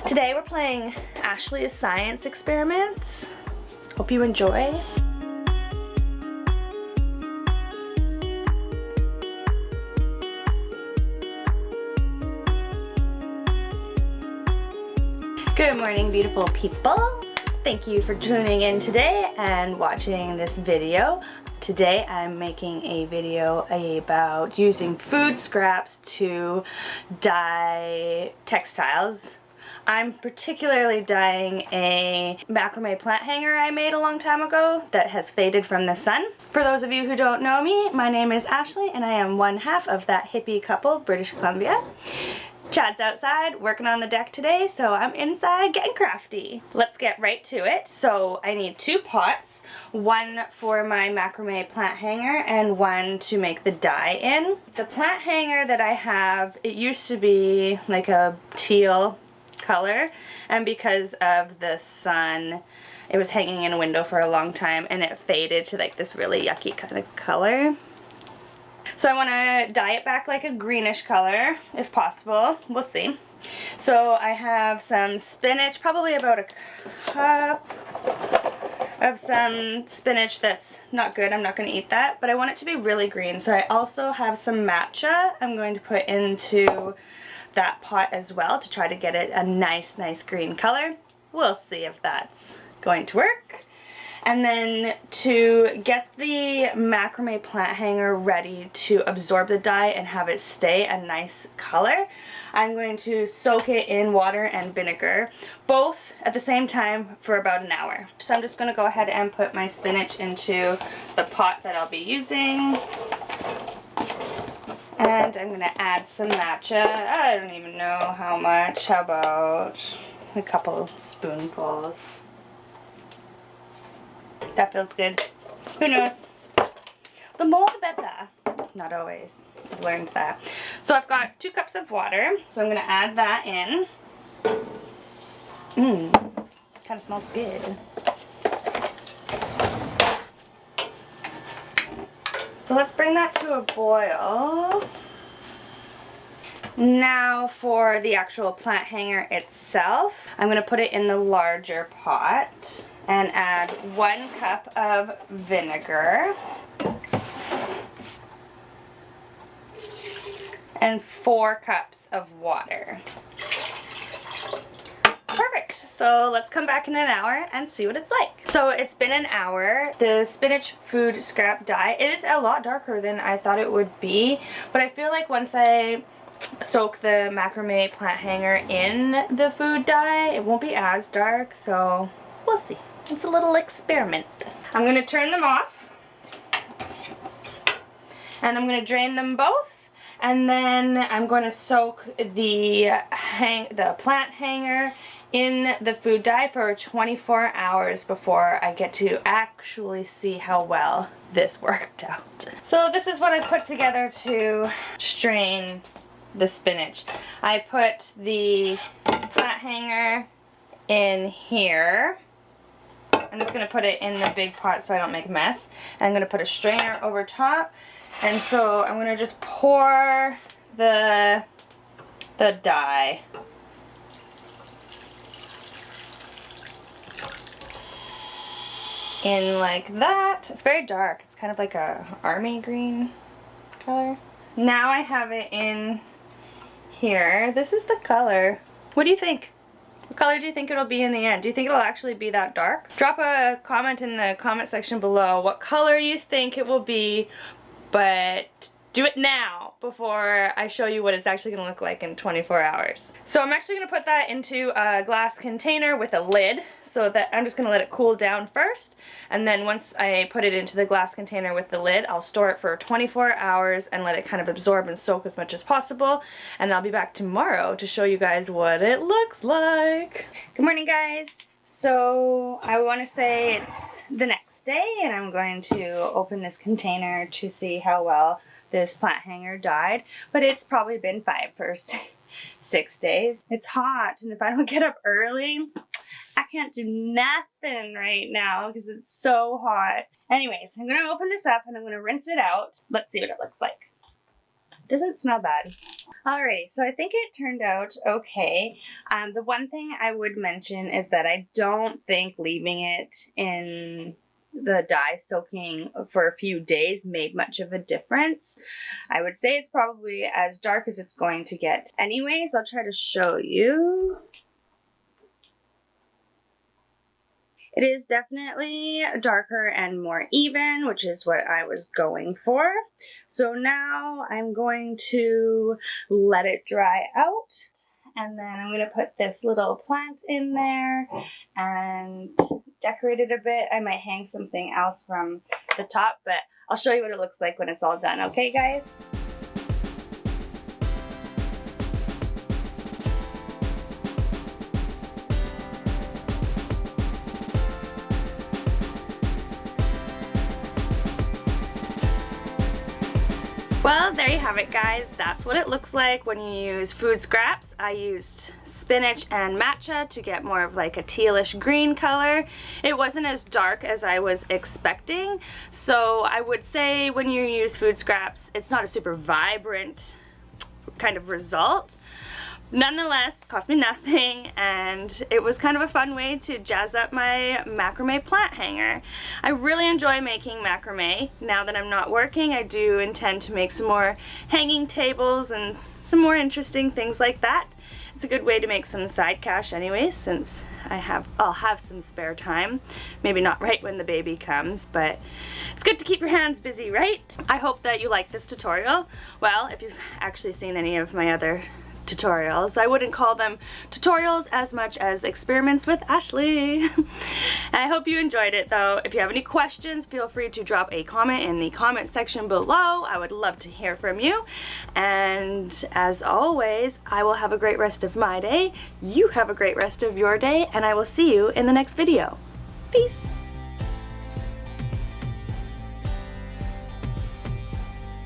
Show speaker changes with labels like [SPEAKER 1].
[SPEAKER 1] Today we're playing Ashley's science experiments. Hope you enjoy. Good morning, beautiful people. Thank you for tuning in today and watching this video. Today I'm making a video about using food scraps to dye textiles. I'm particularly dyeing a macrame plant hanger I made a long time ago that has faded from the sun. For those of you who don't know me, my name is Ashley and I am one half of That Hippie Couple, British Columbia. Chad's outside working on the deck today, so I'm inside getting crafty. Let's get right to it. So I need 2 pots, one for my macrame plant hanger and one to make the dye in. The plant hanger that I have, it used to be like a teal color, and because of the sun, it was hanging in a window for a long time and it faded to like this really yucky kind of color. So I want to dye it back like a greenish color, if possible. We'll see. So I have some spinach, probably about a cup of some spinach that's not good. I'm not going to eat that, but I want it to be really green. So I also have some matcha I'm going to put into that pot as well to try to get it a nice green color. We'll see if that's going to work. And then to get the macrame plant hanger ready to absorb the dye and have it stay a nice color, I'm going to soak it in water and vinegar, both at the same time for about an hour. So I'm just going to go ahead and put my spinach into the pot that I'll be using. And I'm going to add some matcha. I don't even know how much. How about a couple spoonfuls? That feels good. Who knows? The more the better. Not always. I've learned that. So I've got 2 cups of water. So I'm going to add that in. Kind of smells good. So let's bring that to a boil. Now for the actual plant hanger itself, I'm going to put it in the larger pot and add 1 cup of vinegar and 4 cups of water. Perfect. So let's come back in an hour and see what it's like. So it's been an hour. The spinach food scrap dye is a lot darker than I thought it would be, but I feel like once I soak the macrame plant hanger in the food dye, it won't be as dark, so we'll see. It's a little experiment. I'm going to turn them off and I'm going to drain them both, and then I'm going to soak the plant hanger in the food dye for 24 hours before I get to actually see how well this worked out. So this is what I put together to strain the spinach. I put the plant hanger in here. I'm just going to put it in the big pot so I don't make a mess. And I'm going to put a strainer over top. And so I'm going to just pour the dye. In like that. It's very dark. It's kind of like a army green color. Now I have it in here. This is the color. What do you think? What color do you think it'll be in the end? Do you think it'll actually be that dark? Drop a comment in the comment section below what color you think it will be, but do it now before I show you what it's actually going to look like in 24 hours. So I'm actually going to put that into a glass container with a lid, so that I'm just going to let it cool down first, and then once I put it into the glass container with the lid, I'll store it for 24 hours and let it kind of absorb and soak as much as possible, and I'll be back tomorrow to show you guys what it looks like. Good morning, guys. So I want to say it's the next day and I'm going to open this container to see how well this plant hanger dyed, but it's probably been 5 or 6 days. It's hot, and if I don't get up early, I can't do nothing right now because it's so hot. Anyways, I'm going to open this up and I'm going to rinse it out. Let's see what it looks like. Doesn't smell bad. Alrighty, so I think it turned out okay. The one thing I would mention is that I don't think leaving it in the dye soaking for a few days made much of a difference. I would say it's probably as dark as it's going to get. Anyways, I'll try to show you. It is definitely darker and more even, which is what I was going for. So now I'm going to let it dry out, and then I'm going to put this little plant in there and decorate it a bit. I might hang something else from the top, but I'll show you what it looks like when it's all done. Okay, guys? Well, there you have it, guys. That's what it looks like when you use food scraps. I used spinach and matcha to get more of like a tealish green color. It wasn't as dark as I was expecting, so I would say when you use food scraps, it's not a super vibrant kind of result. Nonetheless, it cost me nothing, and it was kind of a fun way to jazz up my macrame plant hanger. I really enjoy making macrame. Now that I'm not working, I do intend to make some more hanging tables and some more interesting things like that. It's a good way to make some side cash anyways, since I'll have some spare time. Maybe not right when the baby comes, but it's good to keep your hands busy, right? I hope that you like this tutorial. Well, if you've actually seen any of my other tutorials, I wouldn't call them tutorials as much as experiments with Ashley. I hope you enjoyed it though. If you have any questions, feel free to drop a comment in the comment section below. I would love to hear from you. And as always, I will have a great rest of my day. You have a great rest of your day, and I will see you in the next video. Peace.